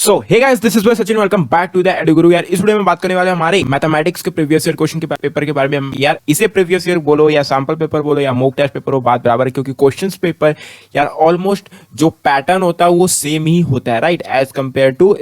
So hey guys, this is Sachin, welcome back to the Eduguru. यार इस video में बात करने वाले हमारे मैथमेटिक्स के प्रीवियस ईयर क्वेश्चन के पेपर के बारे में। हम यार इसे प्रीवियस ईयर बोलो या सैंपल पेपर बोलो या मॉक टेस्ट पेपर हो, बात बराबर है, क्योंकि क्वेश्चंस पेपर यार ऑलमोस्ट जो पैटर्न होता है वो सेम ही होता है, राइट, एज कंपेयर टू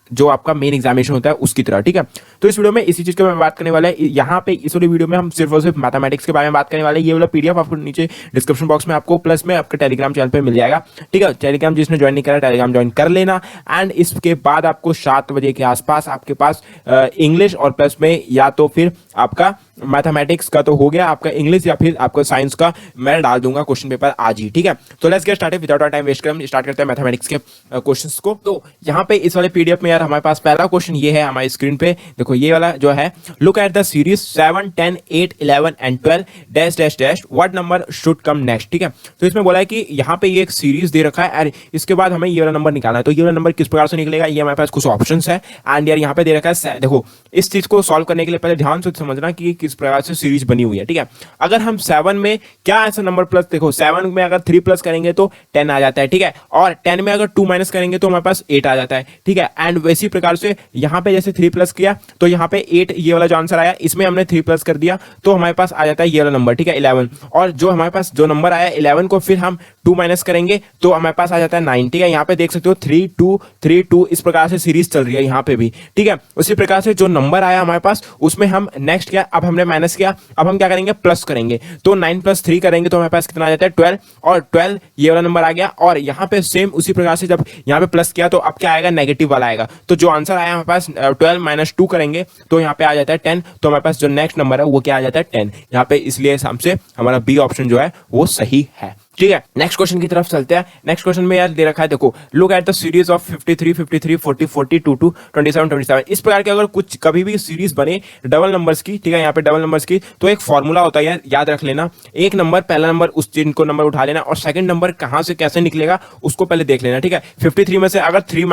जो आपका मेन एग्जामिनेशन होता है उसकी तरह। ठीक है, तो इस वीडियो में इसी चीज के बारे में बात करने वाले हैं। यहाँ पे इस वाली वीडियो में हम सिर्फ और सिर्फ मैथमेटिक्स के बारे में बात करने वाले हैं। ये वाला पीडीएफ आपको नीचे डिस्क्रिप्शन बॉक्स में आपको प्लस में आपके टेलीग्राम चैनल पे मिल जाएगा। ठीक है, टेलीग्राम जिसने ज्वाइन नहीं करा टेलीग्राम ज्वाइन कर लेना। एंड इसके बाद आपको 7 बजे के आसपास आपके पास इंग्लिश और प्लस में या तो फिर आपका मैथमेटिक्स का तो हो गया, आपका इंग्लिश या फिर आपका साइंस का मैं डाल दूंगा क्वेश्चन पेपर आज ही। ठीक है, तो let's get started without time waste कर हम स्टार्ट करते हैं मैथमेटिक्स के क्वेश्चंस को। तो यहाँ पे इस वाले पीडीएफ में यार हमारे पास पहला क्वेश्चन ये है हमारी स्क्रीन पे, देखो ये वाला जो है, look at the series 7, 10, 8, 11 and 12 dash dash dash, what number should come next. ठीक है, तो इसमें बोला है कि यहाँ पे ये एक सीरीज दे रखा है और इसके बाद हमें ये वाला नंबर निकालना है। तो ये वाला नंबर किस प्रकार से निकलेगा, ये हमारे पास कुछ ऑप्शंस है। एंड यार यहाँ पे दे रखा है, देखो इस चीज को सॉल्व करने के लिए पहले ध्यान से समझना कि किस प्रकार से सीरीज बनी हुई है। ठीक है, अगर हम 7 में क्या ऐसा नंबर प्लस, देखो 7 में अगर 3 प्लस करेंगे तो 10 आ जाता है। ठीक है, और 10 में अगर 2 माइनस करेंगे तो हमारे पास 8 आ जाता है। ठीक है, एंड वैसी प्रकार से यहाँ पे जैसे 3 प्लस किया तो यहाँ पे 8, ये वाला जो आंसर आया इसमें हमने 3 प्लस कर दिया तो हमारे पास आ जाता है ये वाला नंबर। ठीक है, 11। और जो हमारे पास जो नंबर आया 11 को फिर हम 2 माइनस करेंगे तो हमारे पास आ जाता है 9। ठीक है, यहाँ पे देख सकते हो 3 2 3 2 इस प्रकार से सीरीज चल रही है यहाँ पे भी। ठीक है, उसी प्रकार से जो नंबर आया हमारे पास उसमें हम नेक्स्ट किया, अब हमने माइनस किया, अब हम क्या करेंगे प्लस करेंगे। तो 9 + 3 करेंगे तो हमारे पास कितना आ जाता है 12, और 12 ये वाला नंबर आ गया। और यहाँ पे सेम उसी प्रकार से जब यहाँ पे प्लस किया तो अब क्या आएगा, नेगेटिव वाला आएगा। तो जो आंसर आया हमारे पास 12 - 2 करेंगे तो यहाँ पे आ जाता है 10। तो हमारे पास जो नेक्स्ट नंबर है वो क्या आ जाता है 10 यहाँ पे, इसलिए हिसाब से हमारा बी ऑप्शन जो है वो सही है। ठीक है, नेक्स्ट क्वेश्चन की तरफ चलते हैं। नेक्स्ट क्वेश्चन में यार दे रखा है, देखो look at the series of 53 53 40 40 22 27 27। इस प्रकार के अगर कुछ कभी भी सीरीज बने डबल नंबर्स की, ठीक है, यहाँ पे डबल नंबर्स की, तो एक फॉर्मूला होता है यार, याद रख लेना। एक नंबर, पहला नंबर उस चीज को नंबर उठा लेना और सेकंड नंबर कहां से कैसे निकलेगा उसको पहले देख लेना। ठीक है, 53 में से अगर 13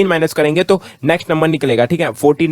माइनस करेंगे तो नेक्स्ट नंबर निकलेगा। ठीक है, 40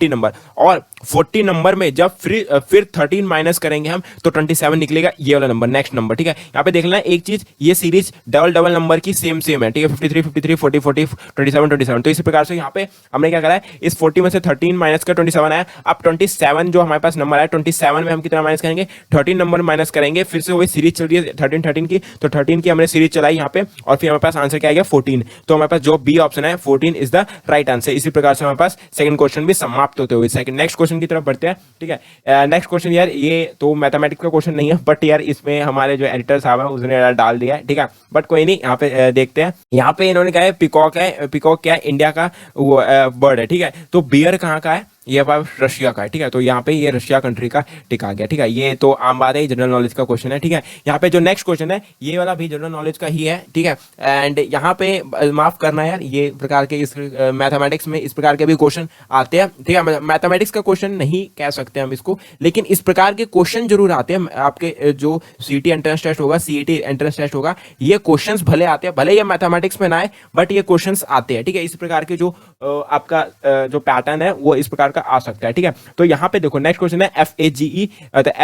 नंबर, और 40 नंबर में जब फिर 13 माइनस करेंगे हम तो 27 निकलेगा, ये वाला नंबर नेक्स्ट नंबर। ठीक है, यहाँ पे देख लेना एक चीज, ये सीरीज डबल नंबर की सेम है। ठीक है, 53 53 40 40 27 27। तो इसी प्रकार से यहाँ पे हमने क्या करा है, इस 40 में से 13 माइनस कर 27 आया। अब 27 जो हमारे पास नंबर है 27 में हम कितना माइनस करेंगे, 13 नंबर माइनस करेंगे। फिर से वही सीरीज चल रही है 13 की, तो 13 की हमने सीरीज चलाई यहाँ पे और फिर हमारे पास आंसर क्या आएगा 14। तो हमारे पास जो बी ऑप्शन है 14 इज द राइट आंसर। इसी प्रकार से हमारे पास सेकंड क्वेश्चन भी समाप्त होते हुए सेकंड नेक्स्ट क्वेश्चन की तरफ बढ़ते हैं। ठीक है, नेक्स्ट क्वेश्चन यार ये तो मैथमेटिक्स का क्वेश्चन नहीं है, बट यार इसमें हमारे जो एडिटर साहब है उसने डाल दिया है। ठीक है, बट कोई नहीं, यहाँ पे देखते हैं। यहाँ पे इन्होंने कहा है पिकॉक है, पिकॉक क्या है, इंडिया का बर्ड है। ठीक है, तो बियर कहाँ का है, ये पास रशिया का है। ठीक है, तो यहाँ पे ये रशिया कंट्री का टिक आ गया। ठीक है, ये तो आम बात है, जनरल नॉलेज का क्वेश्चन है। ठीक है, यहाँ पे जो नेक्स्ट क्वेश्चन है ये वाला भी जनरल नॉलेज का ही है। ठीक है, एंड यहाँ पे माफ करना यार, ये प्रकार के इस मैथमेटिक्स में इस प्रकार के भी क्वेश्चन आते हैं। ठीक है, मैथमेटिक्स का क्वेश्चन नहीं कह सकते हम इसको, लेकिन इस प्रकार के क्वेश्चन जरूर आते हैं। आपके जो सीईटी एंट्रेंस टेस्ट होगा, सीईटी एंट्रेंस टेस्ट होगा, ये क्वेश्चंस भले आते हैं, भले ये मैथमेटिक्स में ना आए बट ये क्वेश्चंस आते हैं। ठीक है, इस प्रकार के जो आपका जो पैटर्न है वो इस प्रकार का आ सकता है। ठीक है, तो यहाँ पे देखो नेक्स्ट क्वेश्चन है FAGE,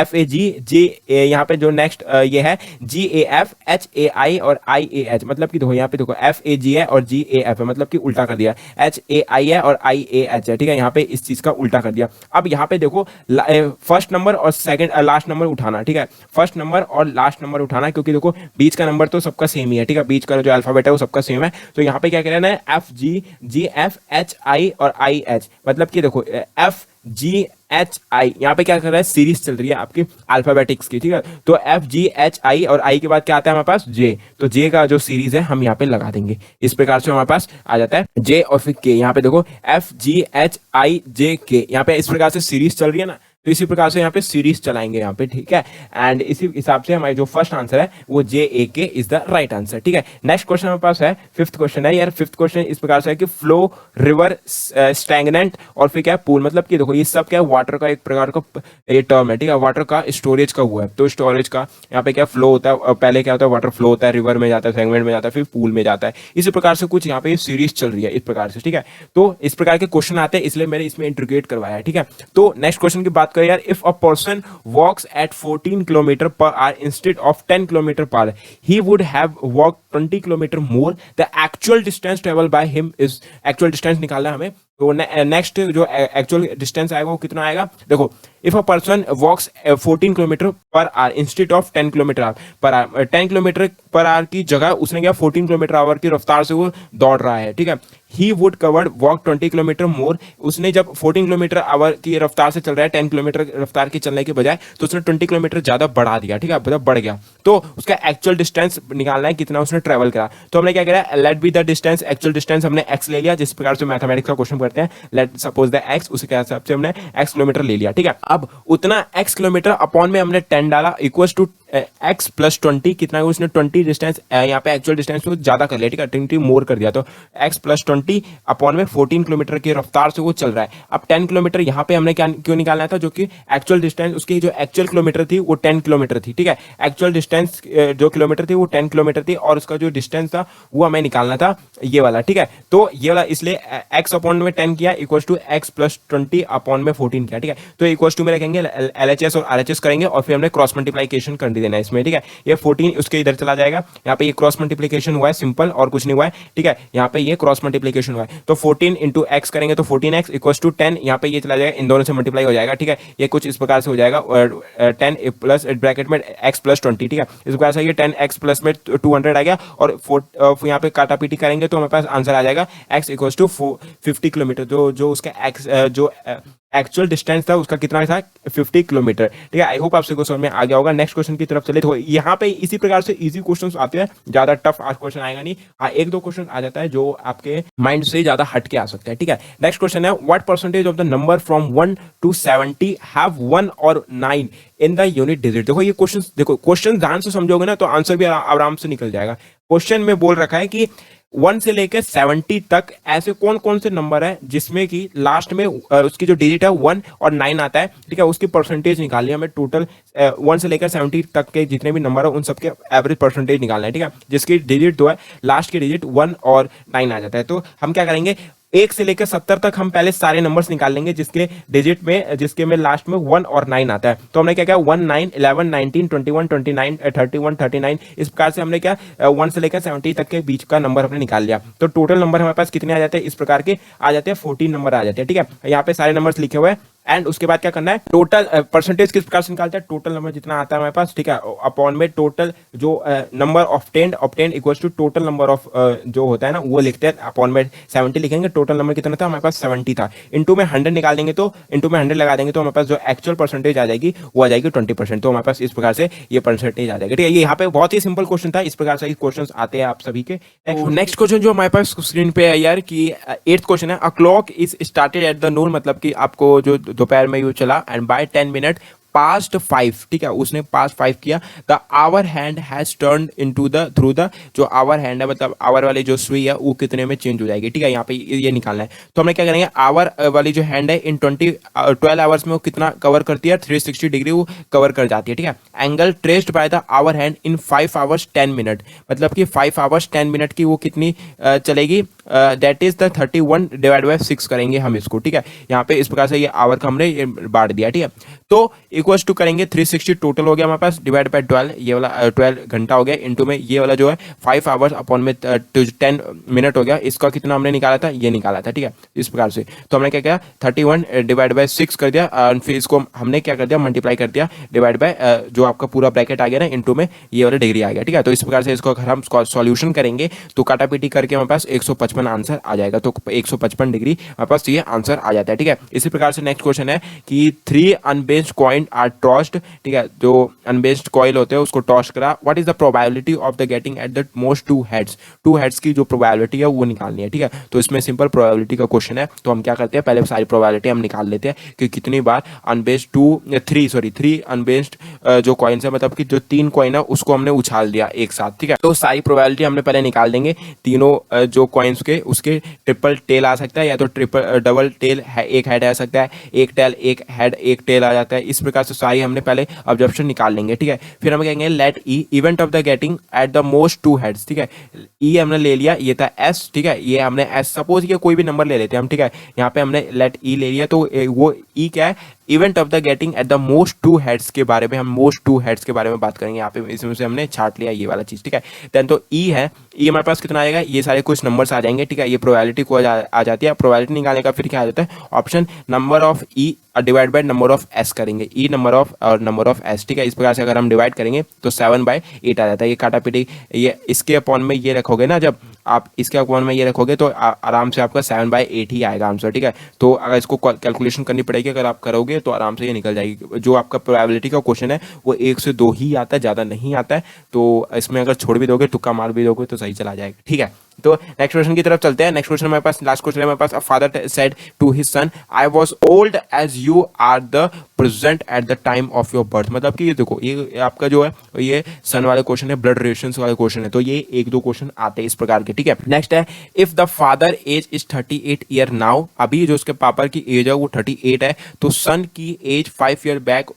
FAGJ, यहाँ पे जो नेक्स्ट ये है GAF HAI और IAH, मतलब कि देखो यहाँ पे देखो FAG है और GAF है, मतलब कि उल्टा कर दिया, HAI है और IAH है। ठीक है, यहाँ पे इस चीज का उल्टा कर दिया। अब यहाँ पे देखो फर्स्ट नंबर और सेकंड लास्ट नंबर उठाना। ठीक है, फर्स्ट नंबर और लास्ट नंबर उठाना, क्योंकि देखो बीच का नंबर तो सबका सेम ही है। ठीक है, बीच का जो अल्फाबेट है वो सबका सेम है। तो यहाँ पे क्या करना है, FGGF HI और IH, मतलब कि देखो FGHI, यहाँ पे क्या कर रहा है, सीरीज चल रही है आपकी अल्फाबेटिक्स की। ठीक है, तो FGHI और I के बाद क्या आता है हमारे पास J, तो J का जो सीरीज है हम यहाँ पे लगा देंगे। इस प्रकार से हमारे पास आ जाता है J और फिर K। यहाँ पे देखो FGHIJK, यहाँ पे इस प्रकार से सीरीज चल रही है ना, तो इसी प्रकार से यहाँ पे सीरीज चलाएंगे यहाँ पे। ठीक है, एंड इसी हिसाब से हमारे जो फर्स्ट आंसर है वो JAK is the right answer. ठीक है, नेक्स्ट क्वेश्चन हमारे पास है फिफ्थ क्वेश्चन है यार। फिफ्थ क्वेश्चन इस प्रकार से है कि फ्लो, रिवर, स्टैग्नेंट और फिर क्या है पूल, मतलब कि देखो ये सब क्या है, वाटर का एक प्रकार का ये टर्म है। ठीक है, वाटर का स्टोरेज का हुआ है, तो स्टोरेज का यहाँ पे क्या फ्लो होता है, पहले क्या होता है वाटर फ्लो होता है, रिवर में जाता है, सेगमेंट में जाता है, फिर पूल में जाता है। इसी प्रकार से कुछ यहाँ पे सीरीज चल रही है इस प्रकार से। ठीक है, तो इस प्रकार के क्वेश्चन आते हैं, इसलिए मैंने इसमें इंटीग्रेट करवाया है। ठीक है, तो नेक्स्ट क्वेश्चन की बात करें यार, if a person walks at 14 km/h instead of 10 km/h, he would have walked 20 kilometre more the actual distance travel by him is, actual distance निकालना है हमें। तो नेक्स्ट जो एक्चुअल डिस्टेंस आएगा वो कितना आएगा, देखो if a person walks 14 kilometre per hour instead of 10 kilometre per hour, 10 kilometre per hour की जगह उसने क्या 14 किलोमीटर आवर की रफ्तार से वो दौड़ रहा है, ठीक है। He would covered walk 20 kilometre more, उसने जब 14 किलोमीटर आवर की रफ्तार से चल रहा है 10 किलोमीटर रफ्तार के चलने के बजाय, तो उसने 20 किलोमीटर ज्यादा बढ़ा दिया, ठीक है, मतलब बढ़ गया। तो उसका एक्चुअल डिस्टेंस निकालना है कितना उसने ट्रेवल करा। तो हमने क्या करा, let be the distance, actual distance हमने एक्स ले लिया, जिस प्रकार से मैथमेटिक्स का क्वेश्चन करते हैं, लेट सपोज द एक्स, उसके हिसाब से हमने एक्स किलोमीटर ले लिया, ठीक है। अब उतना एक्स किलोमीटर अपॉन में हमने 10 डाला, इक्वल्स टू एक्स प्लस 20, कितना है उसने 20 डिस्टेंस यहाँ पे एक्चुअल डिस्टेंस को ज्यादा कर लिया, ठीक है, 20 मोर कर दिया, तो एक्स प्लस 20 अपॉन में 14 किलोमीटर की रफ्तार से वो चल रहा है। अब 10 किलोमीटर यहाँ पे हमने क्या क्यों निकालना था, जो कि एक्चुअल डिस्टेंस उसकी जो एक्चुअल किलोमीटर थी वो 10 किलोमीटर थी, ठीक है, एक्चुअल डिस्टेंस जो किलोमीटर थी वो 10 किलोमीटर थी, और उसका जो डिस्टेंस था वो हमें निकालना था ये वाला, ठीक है। तो ये वाला इसलिए एक्स अपॉन में 10 किया, equal to X plus 20 upon में 14 किया, ठीक है। तो इक्वल टू में रखेंगे एलएचएस और आरएचएस करेंगे, और फिर हमने क्रॉस मल्टीप्लिकेशन कर देना है इसमें, ठीक है। ये 14 उसके इधर चला जाएगा, यहाँ पे ये क्रॉस मल्टीप्लिकेशन हुआ है सिंपल, और कुछ नहीं हुआ है, ठीक है। यहाँ पे ये क्रॉस मल्टीप्लिकेशन हुआ है, तो 14 इंटू एक्स करेंगे तो 14x इक्वल टू 10, यहाँ पे ये चला जाएगा, इन दोनों से मल्टीप्लाई हो जाएगा, ठीक है। ये कुछ इस प्रकार से हो जाएगा, 10 प्लस ब्रैकेट में x प्लस 20, ठीक है। इस प्रकार से ये 10x प्लस में 200 आ गया, और यहाँ पे काटा पीटी करेंगे तो हमारे पास आंसर आ जाएगा x इक्वल टू 50 किलोमीटर, जो उसका x जो एक्चुअल डिस्टेंस था उसका कितना था 50 किलोमीटर, ठीक है। आई होप आप सबको समझ में आ गया होगा। नेक्स्ट क्वेश्चन की तरफ चले, तो यहाँ पे इसी प्रकार से इजी क्वेश्चंस आते हैं, ज्यादा टफ आज क्वेश्चन आएगा नहीं, हाँ एक दो क्वेश्चन आ जाता है जो आपके माइंड से ज्यादा हट के आ सकते हैं, ठीक है। नेक्स्ट क्वेश्चन है, what percentage of the number from 1 to 70 have 1 और 9 इन द यूनिट डिजिट। देखो ये क्वेश्चन, देखो क्वेश्चन ध्यान से समझोगे ना तो आंसर भी आराम से निकल जाएगा। क्वेश्चन में बोल रखा है कि 1 से लेकर 70 तक ऐसे कौन कौन से नंबर है जिसमें कि लास्ट में उसकी जो डिजिट है 1 और 9 आता है, ठीक है, उसकी परसेंटेज निकालनी है हमें। टोटल 1 से लेकर 70 तक के जितने भी नंबर है उन सबके एवरेज परसेंटेज निकालना है, ठीक है, जिसकी डिजिट 2 है, लास्ट की डिजिट 1 और 9 आ जाता है। तो हम क्या करेंगे, 1 से लेकर 70 तक हम पहले सारे नंबर्स निकाल लेंगे जिसके डिजिट में, जिसके में लास्ट में 1 और 9 आता है। तो हमने क्या किया, 1 9 11 19 21 29 31 39, इस प्रकार से हमने क्या 1 से लेकर 70 तक के बीच का नंबर हमने निकाल लिया। तो टोटल नंबर हमारे पास कितने आ जाते हैं, इस प्रकार के आ जाते हैं 14 नंबर आ जाते हैं, ठीक है। यहाँ पे सारे नंबर्स लिखे हुए हैं, एंड उसके बाद क्या करना है, टोटल परसेंटेज किस प्रकार से निकालते हैं, टोटल नंबर जितना आता है हमारे पास, ठीक है, अपॉन में टोटल जो number obtained equals to total number of जो होता है ना वो लिखते हैं, अपॉन में 70 लिखेंगे, टोटल नंबर कितना था हमारे पास 70 था, इनटू में 100 निकाल देंगे, तो इनटू में 100 लगा देंगे तो हमारे पास जो एक्चुअल परसेंटेज आ जाएगी वो आ जाएगी 20%। तो हमारे पास इस प्रकार से ये परसेंटेज आ जाएगा, ठीक है। ये यहाँ पे बहुत ही सिंपल क्वेश्चन था, इस प्रकार से क्वेश्चन आते हैं आप सभी के। नेक्स्ट क्वेश्चन जो हमारे पास स्क्रीन पे है यार कि 8th क्वेश्चन है, a clock is started at the noon, मतलब कि आपको जो दोपहर में यूँ चला, एंड बाय 10 मिनट पास्ट 5, ठीक है, उसने पास्ट 5 किया, the hour hand has turned into the through the, जो आवर हैंड है मतलब आवर वाली जो सुई है वो कितने में चेंज हो जाएगी, ठीक है, यहाँ पे ये निकालना है। तो हमने क्या करेंगे, आवर वाली जो हैंड है इन 12 आवर्स में वो कितना कवर करती है, 360 डिग्री वो कवर कर जाती है, ठीक है। Angle traced by the hour hand in 5 hours 10 minute, मतलब कि 5 आवर्स 10 मिनट की वो कितनी चलेगी, that is the 31 divide by 6 करेंगे हम इसको, ठीक है। यहाँ पे इस प्रकार से ये आवर का हमने ये बांट दिया, ठीक है। तो इक्वल्स टू करेंगे 360 टोटल हो गया हमारे पास, डिवाइड बाय 12, ये वाला 12 घंटा हो गया, इनटू में ये वाला जो है 5 आवर्स अपॉन में 10 मिनट हो गया, इसका कितना हमने निकाला था, ये निकाला था, ठीक है, इस प्रकार से। तो हमने क्या किया, 31 डिवाइड बाय 6 कर दिया, और फिर इसको हमने क्या कर दिया, मल्टीप्लाई कर दिया, डिवाइड बाय जो आपका पूरा ब्रैकेट आ गया ना, इनटू में ये वाला डिग्री आ गया, ठीक है। तो इस प्रकार से इसको अगर हम सॉल्यूशन करेंगे तो काटापीटी करके हमारे पास 155 आंसर आ जाएगा, तो 155 डिग्री हमारे पास ये आंसर आ जाता है, ठीक है। इसी प्रकार से नेक्स्ट क्वेश्चन है कि 3 अनबेस्ड कॉइन आर टॉस्ड, ठीक है, जो अनबेस्ड कॉइल होते हैं उसको टॉस करा, what is the probability of the getting at the most 2 heads की जो प्रोबेबिलिटी है वो निकालनी है, ठीक है। तो इसमें सिंपल प्रोबेबिलिटी का क्वेश्चन है, तो हम क्या करते हैं, पहले सारी प्रोबेबिलिटी हम निकाल लेते हैं कि कितनी बार अनबेस्ड 3 अनबेस्ड जो कॉइन्स है, मतलब कि जो 3 कॉइन है उसको हमने उछाल दिया एक साथ, ठीक है। तो सारी प्रोबेबिलिटी हमने पहले निकाल देंगे, तीनों जो कॉइन्स के उसके ट्रिपल टेल आ सकता है, या तो डबल टेल एक हेड आ सकता है, एक टेल एक हेड एक टेल आ जाता है, इस प्रकार से सारी हमने पहले ऑब्जर्वेशन निकाल लेंगे, ठीक है। फिर हम कहेंगे let E event of the getting at the most 2 heads, ठीक है। ई हमने ले लिया, ये था एस, ठीक है, ये हमने एस सपोज ये कोई भी नंबर ले लेते हैं हम, ठीक है। यहाँ पे हमने लेट ई ले लिया, तो वो ई क्या है, event of the getting at the most two heads के बारे में, हम मोस्ट टू हेड्स के बारे में बात करेंगे। यहाँ पे इसमें से हमने छाट लिया ये वाला चीज, ठीक है। देन तो ई है, ई हमारे पास कितना आएगा, ये सारे कुछ नंबर्स आ जाएंगे, ठीक है। ये प्रोबेबिलिटी को आ जाती है। प्रोबेबिलिटी निकालने का फिर क्या आ जाता है option, number of E divide by number of S करेंगे, ई नंबर ऑफ और नंबर ऑफ एस, ठीक है। इस प्रकार से अगर हम डिवाइड करेंगे तो 7/8 आ जाता है। ये काटा पीटी, ये इसके अपॉन में ये रखोगे ना, जब आप इसके अपॉन में ये रखोगे तो आराम से आपका 7/8 ही आएगा आंसर, ठीक है। तो अगर इसको कैलकुलेशन करनी पड़ेगी, अगर आप करोगे तो आराम से ये निकल जाएगी। जो आपका प्रोबेबिलिटी का क्वेश्चन है वो 1 से 2 ही आता है, ज़्यादा नहीं आता है। तो इसमें अगर छोड़ भी दोगे, तुक्का मार भी दोगे तो सही चला जाएगा, ठीक है। तो नेक्स्ट क्वेश्चन की तरफ चलते हैं। नेक्स्ट क्वेश्चन हमारे पास, लास्ट क्वेश्चन है हमारे पास। A father said to his son, I was old as you are the present at the time of your birth. मतलब कि ये देखो, ये आपका जो है ये सन वाले क्वेश्चन है, ब्लड रिलेशंस वाले क्वेश्चन है। तो ये 1-2 क्वेश्चन आते हैं इस प्रकार के, ठीक है। नेक्स्ट है, if the father age is 38 year now, अभी जो उसके पापा की एज है वो 38 है, तो सन की एज 5 ईयर बैक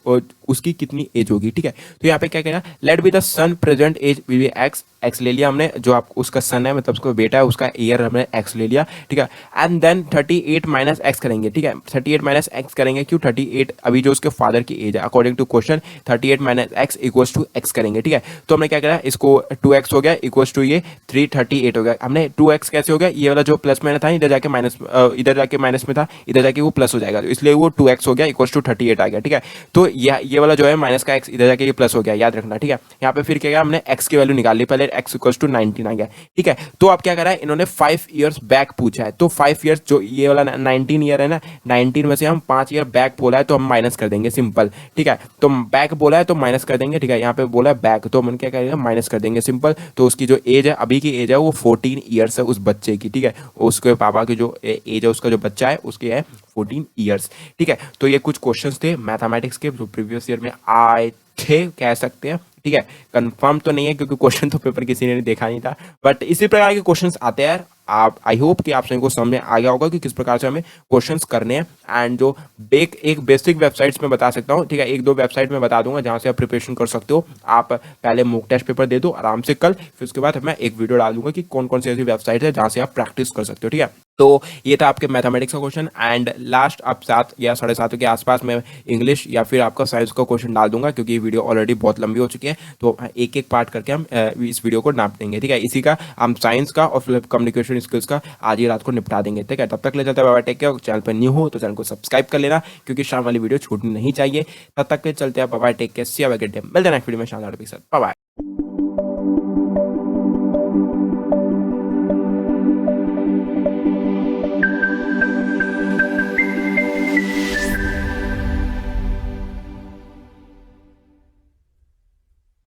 उसकी कितनी एज होगी, ठीक है। तो यहाँ पे क्या कहना, let be the son present age will be X, X ले लिया हमने, जो आप उसका सन है मतलब उसका बेटा है, उसका ईयर हमने एक्स ले लिया, ठीक है। एंड देन 38 माइनस एक्स करेंगे, ठीक है। 38 माइनस एक्स करेंगे, क्यों 38 अभी जो उसके फादर की एज है, according to question 38 minus X equals to X करेंगे, ठीक है। तो हमने क्या करा, इसको 2x हो गया इक्वल्स टू ये 338 हो गया। हमने 2x कैसे हो गया, ये वाला जो प्लस में था इधर जाके माइनस, इधर जाके माइनस में था, इधर जाके वो प्लस हो जाएगा, तो इसलिए वो 2x हो गया इक्वल्स टू 38 आ गया, ठीक है। तो ये वाला जो है माइनस का x इधर जाके ये प्लस हो गया, याद रखना, ठीक है। यहाँ पे फिर क्या किया हमने, x की वैल्यू निकाल ली, पहले x इक्वल्स टू 19 आ गया, ठीक है। तो अब क्या करा है, इन्होंने 5 ईयर्स बैक पूछा है, तो 5 ईयर्स जो ये वाला 19 ईयर है ना, 19 में से हम 5 ईयर बैक बोला है तो हम माइनस कर देंगे, सिंपल, ठीक है। तो बैक बोला है तो माइनस कर देंगे, ठीक है। यहाँ पे बोला है बैक, तो हम क्या करेंगे, माइनस कर देंगे, सिंपल। तो उसकी जो एज है, अभी की एज है वो 14 ईयर्स है उस बच्चे की, ठीक है। उसके पापा की जो एज है, उसका जो बच्चा है उसकी है 14 ईयर्स, ठीक है। तो ये कुछ क्वेश्चंस थे मैथमेटिक्स के जो प्रीवियस ईयर में आए थे, कह सकते हैं, ठीक है। कंफर्म तो नहीं है क्योंकि क्वेश्चन तो पेपर किसी ने देखा नहीं था, बट इसी प्रकार के क्वेश्चंस आते हैं यार। आप, आई होप कि आप सभी को समझ में आ गया होगा कि किस प्रकार से हमें क्वेश्चंस करने हैं। एंड जो एक बेसिक वेबसाइट्स में बता सकता हूँ, ठीक है, 1-2 वेबसाइट में बता दूंगा जहाँ से आप प्रिपरेशन कर सकते हो। आप पहले मॉक टेस्ट पेपर दे दो आराम से कल, फिर उसके बाद मैं एक वीडियो डाल दूंगा कि कौन कौन सी ऐसी वेबसाइट है जहाँ से आप प्रैक्टिस कर सकते हो, ठीक है। तो ये था आपके मैथमेटिक्स का क्वेश्चन। एंड लास्ट आप 7 या 7:30 के आसपास मैं इंग्लिश या फिर आपका साइंस का क्वेश्चन डाल दूंगा, क्योंकि ये वीडियो ऑलरेडी बहुत लंबी हो चुकी है। तो एक एक पार्ट करके हम इस वीडियो को नाप देंगे, ठीक है। इसी का हम साइंस का और फिर कम्युनिकेशन स्किल्स का आज ही रात को निपटा देंगे, ठीक है। तब तक ले जाते हैं, bye bye, take care. Channel पर न्यू हो तो चैनल को सब्सक्राइब कर लेना, क्योंकि शाम वाली वीडियो छूटनी नहीं चाहिए। तब तक के चलते हैं, bye bye, take care, see you, have a good day. मिलते हैं नेक्स्ट वीडियो में शानदार के साथ, बाय बाय।